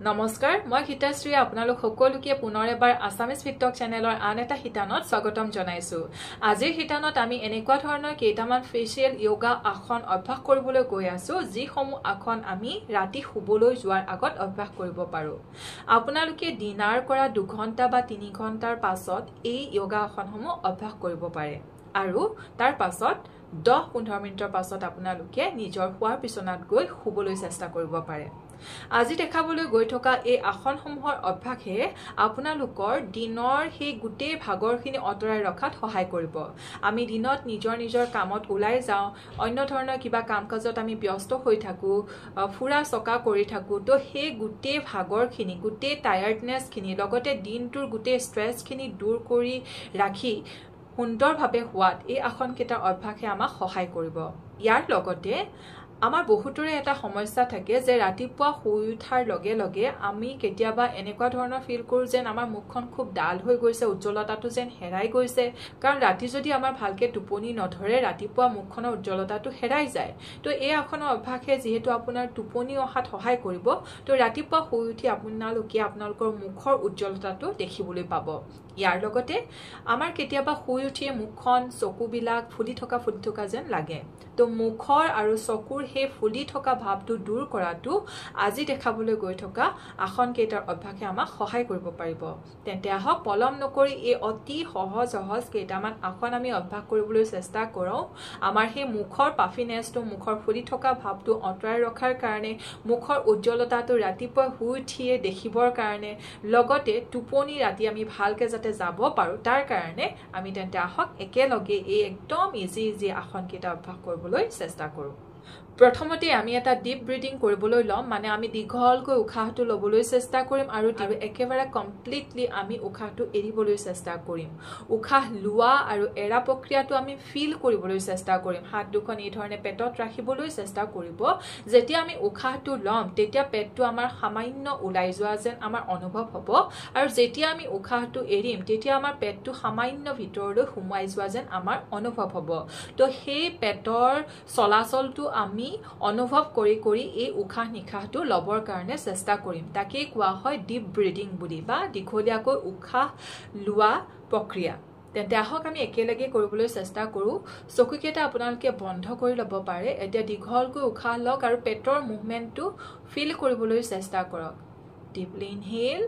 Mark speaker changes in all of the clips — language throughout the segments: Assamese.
Speaker 1: নমস্কাৰ মই গীতাশ্ৰী আপোনালোক সকলোকে পুনৰ এবাৰ আসামিজ ভিত্তক চেনেলৰ আন এটা হিতানত স্বাগতম জনাইছো আজিৰ হিতানত আমি এনেকুৱা ধৰণৰ কেইটামান ফেচিয়েল যোগা আসন অভ্যাস কৰিবলৈ গৈ আছো যিসমূহ আসন আমি ৰাতি শুবলৈ যোৱাৰ আগত অভ্যাস কৰিব পাৰো আপোনালোকে দিনাৰ কৰা 2 ঘণ্টা বা 3 ঘণ্টাৰ পাছত এই যোগা আসনসমূহ অভ্যাস কৰিব পাৰে আৰু তাৰ পাছত 10-15 মিনিটৰ পাছত আপোনালোকে নিজৰ শুৱাৰ বিছনাত গৈ শুবলৈ চেষ্টা কৰিব পাৰে আজি দেখাবলৈ গৈ থকা এই আসনসমূহৰ অভ্যাসে আপোনালোকৰ দিনৰ সেই গুটেই ভাগৰখিনি অতৰাই ৰখাত সহায় কৰিব আমি দিনত নিজৰ কামত ওলাই যাওঁ অন্য ধৰণৰ কিবা কামকাজত আমি ব্যস্ত হৈ থাকো ফুৰা চকা কৰি থাকো তো সেই গুটেই ভাগৰখিনি গুটেই টায়াৰ্ডনেছখিনি লগতে দিনটোৰ গুটেই ষ্ট্ৰেছখিনি দূৰ কৰি ৰাখি সুন্দৰভাৱে হোৱাত এই আসন কেইটাৰ অভ্যাসে আমাক সহায় কৰিব ইয়াৰ লগতে আমাৰ বহুতৰে এটা সমস্যা থাকে যে ৰাতিপুৱা শুই উঠাৰ লগে লগে আমি কেতিয়াবা এনেকুৱা ধৰণৰ ফিল কৰো যেন আমাৰ মুখখন খুব ডাল হৈ গৈছে উজ্জ্বলতাটো যেন হেৰাই গৈছে কাৰণ ৰাতি যদি আমাৰ ভালকে টোপনি নধৰে ৰাতিপুৱা মুখখনৰ উজ্জ্বলতাটো হেৰাই যায় তো এই আসনৰ অভ্যাসে যেহেতু আপোনাৰ টোপনি অহাত সহায় কৰিব তো ৰাতিপুৱা শুই উঠি আপোনালোকৰ মুখৰ উজ্জ্বলতাটো দেখিবলৈ পাব ইয়াৰ লগতে আমাৰ কেতিয়াবা শুই উঠি মুখখন চকুবিলাক ফুলি থকা যেন লাগে তো মুখৰ আৰু চকুৰ সেই ফুলি থকা ভাৱটো দূৰ কৰাটো আজি দেখাবলৈ গৈ থকা আসন কেইটাৰ অভ্যাসে আমাক সহায় কৰিব পাৰিব তেন্তে আহক পলম নকৰি এই অতি সহজ কেইটামান আসন আমি অভ্যাস কৰিবলৈ চেষ্টা কৰোঁ আমাৰ সেই মুখৰ পাফিনেছটো মুখৰ ফুলি থকা ভাৱটো অতৰাই ৰখাৰ কাৰণে মুখৰ উজ্জ্বলতাটো ৰাতিপুৱা শুই উঠিয়ে দেখিবৰ কাৰণে লগতে টোপনি ৰাতি আমি ভালকে যাতে যাব পাৰো তাৰ কাৰণে আমি তেন্তে আহক একেলগে এই একদম ইজি আসন কেইটা অভ্যাস কৰিবলৈ চেষ্টা কৰোঁ প্ৰথমতে আমি এটা ডিপ ব্ৰিথিং কৰিবলৈ লম মানে আমি দীঘলকৈ উশাহটো লবলৈ চেষ্টা কৰিম আৰু একেবাৰে কমপ্লিটলি আমি উশাহটো এৰিবলৈ চেষ্টা কৰিম উশাহ লোৱা আৰু এৰা প্ৰক্ৰিয়াটো আমি ফিল কৰিবলৈ চেষ্টা কৰিম হাত দুখন এই ধৰণে পেটত ৰাখিবলৈ চেষ্টা কৰিব যেতিয়া আমি উশাহটো লম তেতিয়া পেটটো আমাৰ সামান্য ওলাই যোৱা যেন আমাৰ অনুভৱ হ'ব আৰু যেতিয়া আমি উশাহটো এৰিম তেতিয়া আমাৰ পেটটো সামান্য ভিতৰলৈ সোমাই যোৱা যেন আমাৰ অনুভৱ হ'ব তো সেই পেটৰ চলাচলটো আমি অনুভৱ কৰি এই উশাহ নিশাহটো লবৰ কাৰণে চেষ্টা কৰিম তাকে কোৱা হয় ডিপ ব্ৰিথিং বুলি বা দীঘলীয়াকৈ উশাহ লোৱা প্ৰক্ৰিয়া তেন্তে আহক আমি একেলগে কৰিবলৈ চেষ্টা কৰোঁ চকুকেইটা আপোনালোকে বন্ধ কৰি ল'ব পাৰে এতিয়া দীঘলকৈ উশাহ লওক আৰু পেটৰ মুভমেণ্টটো ফিল কৰিবলৈ চেষ্টা কৰক ডিপলি ইনহেল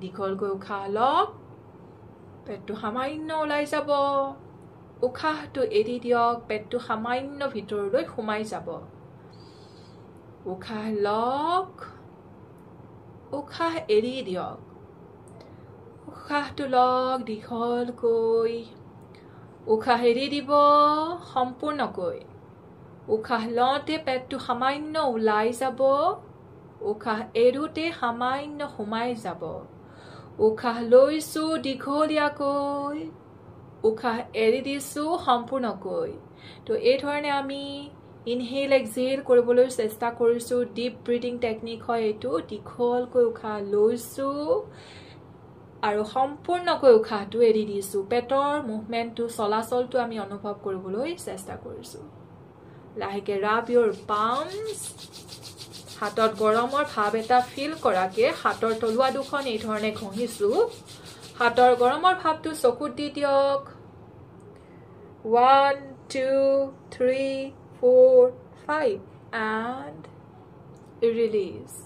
Speaker 1: দীঘলকৈ উশাহ লওক পেটটো সামান্য ওলাই যাব উশাহটো এৰি দিয়ক পেটটো সামান্য ভিতৰলৈ সোমাই যাব উশাহ লওক উশাহ এৰি দিয়ক উশাহটো লওক দীঘলকৈ উশাহ এৰি দিব সম্পূৰ্ণকৈ উশাহ লওঁতে পেটটো সামান্য ওলাই যাব উশাহ এৰোতে সামান্য সোমাই যাব উশাহ লৈছো দীঘলীয়াকৈ উশাহ এৰি দিছো সম্পূৰ্ণকৈ তো এই ধৰণে আমি ইনহেল এক্সহেল কৰিবলৈ চেষ্টা কৰিছো ডিপ ব্ৰিথিং টেকনিক হয় এইটো দীঘলকৈ উশাহ লৈছো আৰু সম্পূৰ্ণকৈ উশাহটো এৰি দিছো পেটৰ মুভমেণ্টটো চলাচলটো আমি অনুভৱ কৰিবলৈ চেষ্টা কৰিছো লাহেকে ৰাব ইউৰ পামছ হাতত গৰমৰ ভাৱ এটা ফিল কৰাকে হাতৰ তলুৱা দুখন এই ধৰণে ঘঁহিছো হাতৰ গৰমৰ ভাৱটো চকুত দি দিয়ক 1 2 3 4 5 and release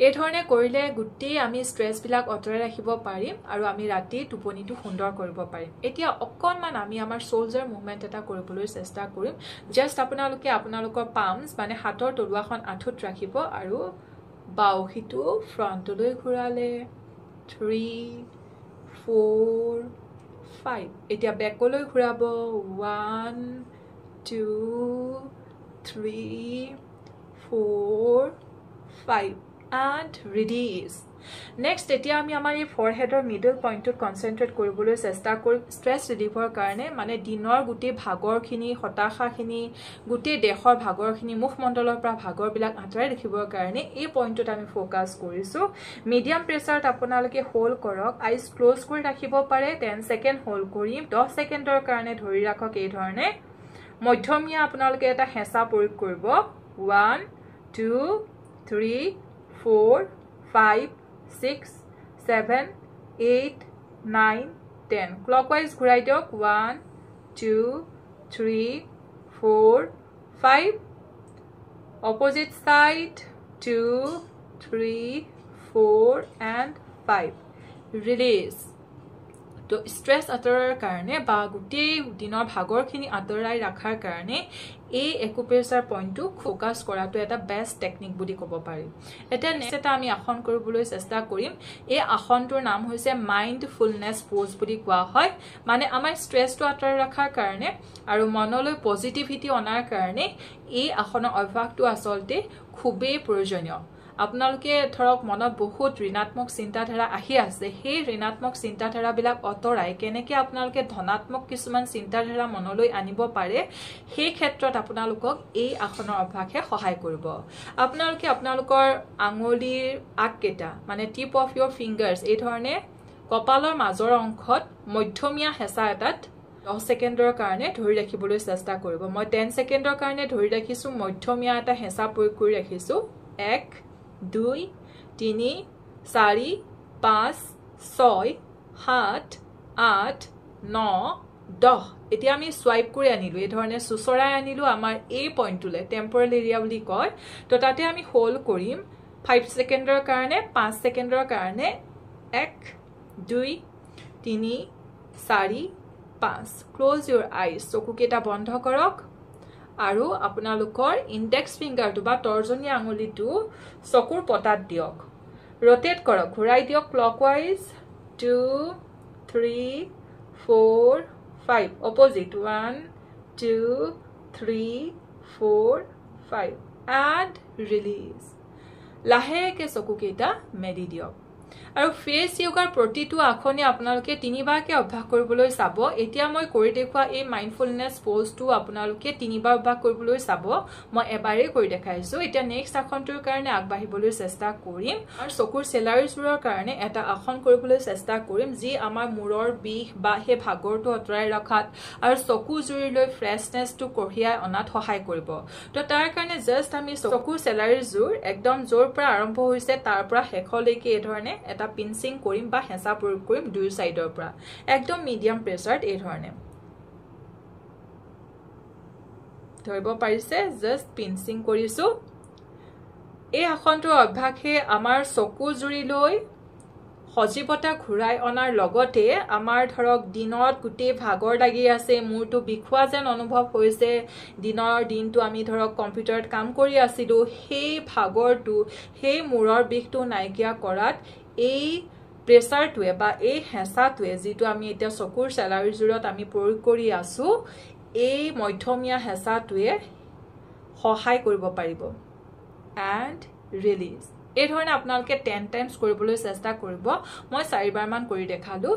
Speaker 1: এই ধৰণে কৰিলে গুটেই আমি ষ্ট্ৰেছবিলাক অতৰাই ৰাখিব পাৰিম আৰু আমি ৰাতি টোপনিটো সুন্দৰ কৰিব পাৰিম এতিয়া অকণমান আমি আমাৰ শোল্ডাৰ মুভমেণ্ট এটা কৰিবলৈ চেষ্টা কৰিম জাষ্ট আপোনালোকৰ পামছ মানে হাতৰ তলুৱাখন আঁঠুত ৰাখিব আৰু বাহুটো ফ্ৰণ্টলৈ ঘূৰালে 3 4 5 এতিয়া বেকলৈ ঘূৰাব 1 2 3 4 5 and release next এতিয়া আমি আমাৰ এই ফৰহেডৰ মিডল পইণ্টত কনসেন্ট্ৰেট কৰিবলৈ চেষ্টা কৰিম ষ্ট্ৰেছ ৰিলিভৰ কাৰণে মানে দিনৰ গুটেই ভাগৰখিনি হতাশাখিনি গুটেই দেহৰ ভাগৰখিনি মুখমণ্ডলৰ পৰা ভাগৰবিলাক আঁতৰাই ৰাখিবৰ কাৰণে এই পইণ্টত আমি ফোকাস কৰিছো মিডিয়াম প্ৰেছাৰত আপোনালোকে হোল্ড কৰক আইজ ক্লোজ কৰি ৰাখিব পাৰে 10 সেকেন্ড হোল্ড কৰিম 10 সেকেন্ডৰ কাৰণে ধৰি ৰাখক এই ধৰণে মধ্যমীয়া আপোনালোকে এটা হেঁচা প্ৰয়োগ কৰিব 1 2 3 4 5 6 7 8 9 10 clockwise ঘূৰাই দিয়ক 1 2 3 4 5 opposite side 2 3 4 and 5 release তো stress আতৰাৰ কাৰণে বা গুটেই দিনৰ ভাগৰখিনি আতৰাই ৰাখাৰ কাৰণে এই একুপ্ৰেছাৰ পইণ্টটো ফোকাস কৰাটো এটা বেষ্ট টেকনিক বুলি ক'ব পাৰি এটা নেক্সট এটা আমি আসন কৰিবলৈ চেষ্টা কৰিম এই আসনটোৰ নাম হৈছে মাইন্ডফুলনেছ পোজ বুলি কোৱা হয় মানে আমাৰ ষ্ট্ৰেছটো আতৰাই ৰাখাৰ কাৰণে আৰু মনলৈ পজিটিভিটি অনাৰ কাৰণে এই আসনৰ অভ্যাসটো আসলতে খুবেই প্ৰয়োজনীয় আপোনালোকে ধৰক মনত বহুত ঋণাত্মক চিন্তাধাৰা আহি আছে সেই ঋণাত্মক চিন্তাধাৰাবিলাক অতৰাই কেনেকৈ আপোনালোকে ধনাত্মক কিছুমান চিন্তাধাৰা মনলৈ আনিব পাৰে সেই ক্ষেত্ৰত আপোনালোকক এই আসনৰ অভ্যাসে সহায় কৰিব আপোনালোকে আপোনালোকৰ আঙুলিৰ আগকেইটা মানে টিপ অফ ইয়ৰ ফিংগাৰ্ছ এই ধৰণে কপালৰ মাজৰ অংশত মধ্যমীয়া হেঁচা এটাত 10 সেকেন্ডৰ কাৰণে ধৰি ৰাখিবলৈ চেষ্টা কৰিব মই 10 সেকেন্ডৰ কাৰণে ধৰি ৰাখিছো মধ্যমীয়া এটা হেঁচা প্ৰয়োগ কৰি ৰাখিছো 1 2 3 4 5 6 7 8 9 10 এতিয়া আমি সোয়াইপ কৰি আনিলো এই ধৰণে সুসৰাই আনিলো আমাৰ এই পইণ্টটোলে টেম্পোৰাল এৰিয়া বুলি কয় তো তাতে আমি হোল্ড কৰিম 5 সেকেন্ডৰ কাৰণে 5 সেকেন্ডৰ কাৰণে 1 2 3 4 5 ক্লোজ ইউৰ আইজ চকুকেইটা বন্ধ কৰক আৰু আপোনালোকৰ ইনডেক্স ফিংগাৰটো বা তৰ্জনী আঙুলিটো চকুৰ পটাত দিয়ক rotate কৰক ঘূৰাই দিয়ক clockwise 2 3 4 5 opposite 1 2 3 4 5 and release লাহেকে চকুকেইটা মেলি দিয়ক আৰু ফেস যোগাৰ প্ৰতিটো আসনে আপোনালোকে তিনিবাৰকে অভ্যাস কৰিবলৈ চাব এতিয়া মই কৰি দেখুৱা এই মাইন্ডফুলনেছ পোজটো আপোনালোকে তিনিবাৰ অভ্যাস কৰিবলৈ চাব মই এবাৰে কৰি দেখাইছো এতিয়া নেক্সট আসনটোৰ কাৰণে আগবাঢ়িবলৈ চেষ্টা কৰিম আৰু চকুৰ চেলাৰিজবোৰৰ কাৰণে এটা আসন কৰিবলৈ চেষ্টা কৰিম যি আমাৰ মূৰৰ বিষ বা হে ভাগৰটো অতৰাই ৰখাত আৰু চকু জুৰিলৈ ফ্ৰেছনেছটো কঢ়িয়াই অনাত সহায় কৰিব তো তাৰ কাৰণে জাস্ট আমি চকুৰ চেলাৰিজবোৰ একদম জোৰ পৰা আৰম্ভ হৈছে তাৰ পৰা শেষলৈকে এই ধৰণে এটা পিনচিং কৰিম বা হেঁচা প্ৰয়োগ কৰিম দুই সাইডৰ পৰা একদম মিডিয়াম প্ৰেছাৰত এই ধৰণে ধৰিব পাৰিছে জাস্ট পিনচিং কৰিছো এই আসনটোৰ অভ্যাসে আমাৰ চকু জুৰিলৈ সজীৱতা ঘূৰাই অনাৰ লগতে আমাৰ ধৰক দিনত গুটেই ভাগৰ লাগি আছে মূৰটো বিখোৱা যেন অনুভৱ হৈছে দিনটো আমি ধৰক কম্পিউটাৰত কাম কৰি আছিলো সেই ভাগৰটো সেই মূৰৰ বিষটো নাইকিয়া কৰাত এই প্ৰেছাৰটোৱে বা এই হেঁচাটোৱে যিটো আমি এতিয়া চকুৰ চেলাৰিজোৰত আমি প্ৰয়োগ কৰি আছো এই মধ্যমীয়া হেঁচাটোৱে সহায় কৰিব পাৰিব and release এই ধৰণে আপোনালোকে 10 টাইমছ কৰিবলৈ চেষ্টা কৰিব মই 4 বাৰ মান কৰি দেখালো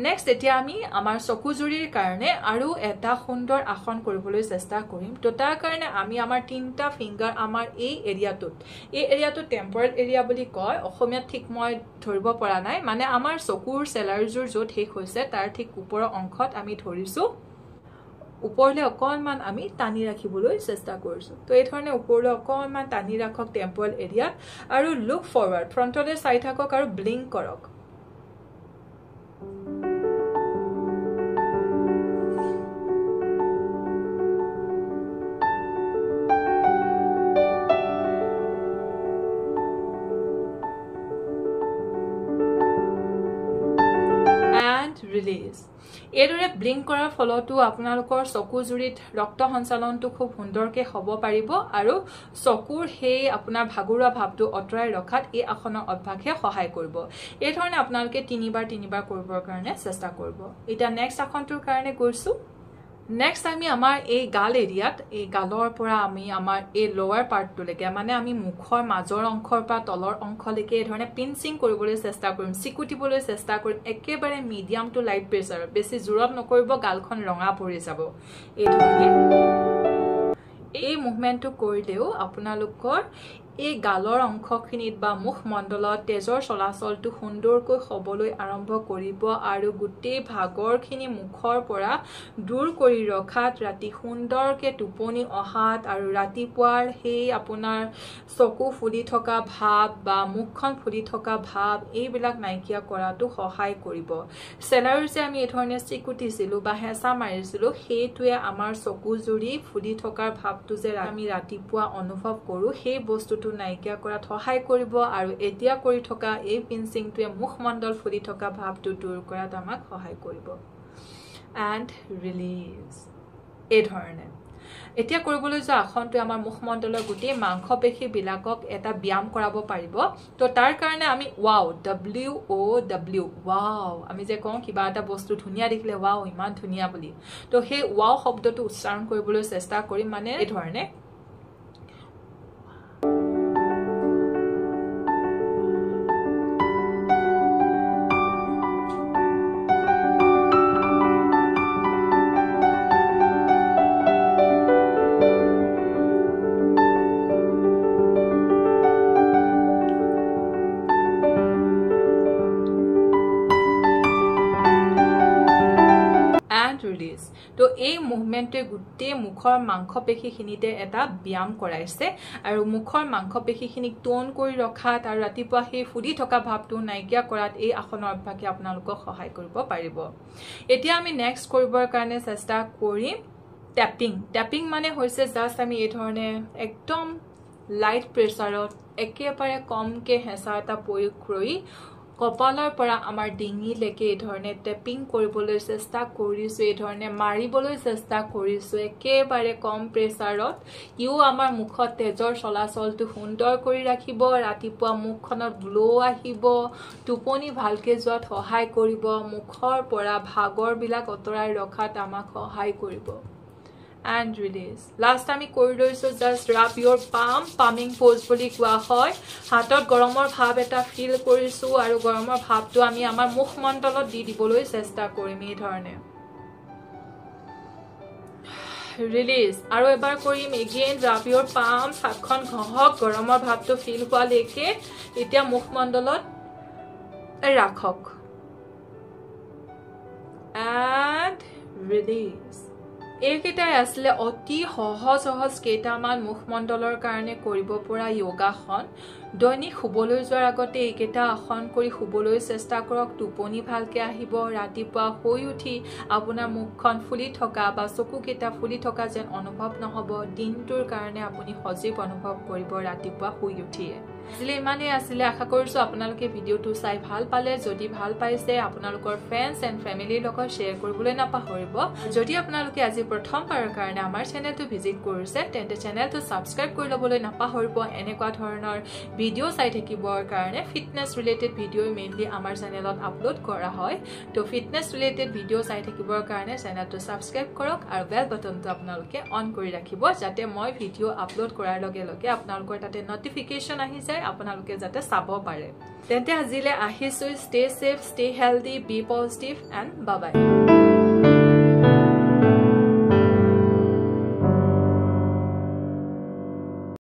Speaker 1: নেক্সট এতিয়া আমি আমাৰ চকুজুৰিৰ কাৰণে আৰু এটা সুন্দৰ আসন কৰিবলৈ চেষ্টা কৰিম তো তাৰ কাৰণে আমি আমাৰ তিনটা ফিংগাৰ আমাৰ এই এৰিয়াটো টেম্পোৰাল এৰিয়া বুলি কয় অসমীয়াত ঠিক মই ধৰিব পৰা নাই মানে আমাৰ চকুৰ চেলাৰিজৰ য'ত শেষ হৈছে তাৰ ঠিক ওপৰৰ অংশত আমি ধৰিছো উপৰলে অকনমান আমি টানি ৰাখিবলৈ চেষ্টা কৰিছো তো এই ধৰণে উপৰলে অকনমান টানি ৰাখক টেম্পোৰাল এৰিয়াত আৰু লুক ফৰৱাৰ্ড ফ্ৰণ্টলে চাই থাকক আৰু ব্লিংক কৰক ৰিলিজ এদৰে ব্লিংক কৰাৰ ফলতো আপোনালোকৰ চকু জুৰিত ৰক্ত সঞ্চালনটো খুব সুন্দৰকৈ হ'ব পাৰিব আৰু চকুৰ সেই আপোনাৰ ভাগুৰুৱা ভাৱটো অতৰাই ৰখাত এই আসনৰ অভ্যাসে সহায় কৰিব এই ধৰণে আপোনালোকে তিনিবাৰ কৰিবৰ কাৰণে চেষ্টা কৰিব এতিয়া নেক্সট আসনটোৰ কাৰণে গৈছো নেক্সট আমি আমাৰ এই গাল এৰিয়াত এই গালৰ পৰা আমি আমাৰ এই লোৱাৰ পাৰ্টটোলৈকে মানে আমি মুখৰ মাজৰ অংশৰ পৰা তলৰ অংশলৈকে এই ধৰণে পিনচিং কৰিবলৈ চেষ্টা কৰিম চিকুটিবলৈ চেষ্টা কৰিম একেবাৰে মিডিয়াম টু লাইট প্ৰেছাৰ বেছি জোৰত নকৰিব গালখন ৰঙা পৰি যাব এই ধৰণে এই মুভমেন্টটো কৰিলেও আপোনালোকৰ এই গালৰ অংশখিনিত বা মুখমণ্ডলত তেজৰ চলাচলটো সুন্দৰকৈ হ'বলৈ আৰম্ভ কৰিব আৰু গোটেই ভাগৰখিনি মুখৰ পৰা দূৰ কৰি ৰখাত ৰাতি সুন্দৰকৈ টোপনি অহাত আৰু ৰাতিপুৱাৰ সেই আপোনাৰ চকু ফুলি থকা ভাৱ বা মুখখন ফুলি থকা ভাৱ এইবিলাক নাইকিয়া কৰাটো সহায় কৰিব চেলাউৰি যে আমি এই ধৰণে চিকুটিছিলো বা হেঁচা মাৰিছিলো সেইটোৱে আমাৰ চকু জুৰি ফুলি থকাৰ ভাৱটো যে আমি ৰাতিপুৱা অনুভৱ কৰোঁ সেই বস্তুটো নাইকিয়া কৰাত সহায় কৰিব আৰু এতিয়া কৰি থকা এই পিঞ্চিংটোৱে মুখমণ্ডল ফুলি থকা ভাৱটো দূৰ কৰাত আমাক সহায় কৰিব এণ্ড ৰিলিজ এই ধৰণে এতিয়া কৰিবলৈ যোৱা আসনটোৱে আমাৰ মুখমণ্ডলৰ গোটেই মাংসপেশীবিলাকক এটা ব্যায়াম কৰাব পাৰিব তো তাৰ কাৰণে আমি ৱাও WOW ৱাও আমি যে কওঁ কিবা এটা বস্তু ধুনীয়া দেখিলে ৱাও ইমান ধুনীয়া বুলি তো সেই ৱাও শব্দটো উচ্চাৰণ কৰিবলৈ চেষ্টা কৰিম মানে এই ধৰণে ৰিলিজ তো এই মুভমেন্টে গোটেই মুখৰ মাংসপেশীখিনিতে এটা ব্যায়াম কৰাইছে আৰু মুখৰ মাংসপেশীখিনিক টোন কৰি ৰখাত আৰু ৰাতিপুৱা সেই ফুলি থকা ভাৱটো নাইকিয়া কৰাত এই আসনৰ অভ্যাসে আপোনালোকক সহায় কৰিব পাৰিব এতিয়া আমি নেক্সট কৰিবৰ কাৰণে চেষ্টা কৰিম টেপিং মানে হৈছে জাষ্ট আমি এই ধৰণে একদম লাইট প্ৰেছাৰত একেবাৰে কমকে হেঁচা এটা প্ৰয়োগ কৰি কপালৰ পৰা আমাৰ ডিঙিলৈকে এই ধৰণে টেপিং কৰিবলৈ চেষ্টা কৰিছোঁ এই ধৰণে মাৰিবলৈ চেষ্টা কৰিছোঁ একেবাৰে কম প্ৰেছাৰত ইও আমাৰ মুখত তেজৰ চলাচলটো সুন্দৰ কৰি ৰাখিব ৰাতিপুৱা মুখখনত গ্লো আহিব টোপনি ভালকৈ যোৱাত সহায় কৰিব মুখৰ পৰা ভাগৰবিলাক অতৰাই ৰখাত আমাক সহায় কৰিব and release last time কৰি লৈছো just wrap your palming pose বুলি কোৱা হয় হাতত গৰমৰ ভাৱ এটা ফিল কৰিছো আৰু গৰমৰ ভাৱটো আমি আমাৰ মুখমণ্ডলত দি দিবলৈ চেষ্টা কৰিম এই ধৰণে release আৰু এবাৰ কৰিম again wrap your palm হাতখন ঘহক গৰমৰ ভাৱটো ফিল হোৱালৈকে এতিয়া মুখমণ্ডলত ৰাখক and release এইকেইটাই আসলে অতি সহজ কেইটামান মুখমণ্ডলৰ কাৰণে কৰিব পৰা যোগাসন দৈনিক শুবলৈ যোৱাৰ আগতে এইকেইটা আসন কৰি শুবলৈ চেষ্টা কৰক টোপনি ভালকে আহিব ৰাতিপুৱা শুই উঠি আপোনাৰ মুখখন ফুলি থকা বা চকুকেইটা ফুলি থকা যেন অনুভৱ নহব দিনটোৰ কাৰণে আপুনি সজীৱ অনুভৱ কৰিব ৰাতিপুৱা শুই উঠিয়ে আজিলে ইমানে আসলে আশা কৰিছো আপোনালোকে ভিডিওটো চাই ভাল পালে যদি ভাল পাইছে আপোনালোকৰ ফ্ৰেণ্ডছ এণ্ড ফেমিলিৰ লগত শ্বেয়াৰ কৰিবলৈ নাপাহৰিব যদি আপোনালোকে আজি প্ৰথমবাৰৰ কাৰণে আমাৰ চেনেলটো ভিজিট কৰিছে তেন্তে চেনেলটো সাবস্ক্ৰাইব কৰি ল'বলৈ নাপাহৰিব এনেকুৱা ধৰণৰ ভিডিও চাই থাকিবৰ কাৰণে ফিটনেস ৰিলেটেড ভিডিও মেইনলি আমাৰ চেনেলত আপলোড কৰা হয় তো ফিটনেস ৰিলেটেড ভিডিও চাই থাকিবৰ কাৰণে চেনেলটো সাবস্ক্ৰাইব কৰক আৰু বেল বাটনটো আপোনালোকে অন কৰি ৰাখিব যাতে মই ভিডিও আপলোড কৰাৰ লগে লগে আপোনালোকৰ তাতে নটিফিকেশন আহি যায় আপোনালোকে যাতে চাব পাৰে তেন্তে আজিলে আহিছো stay safe stay healthy B positive and bye bye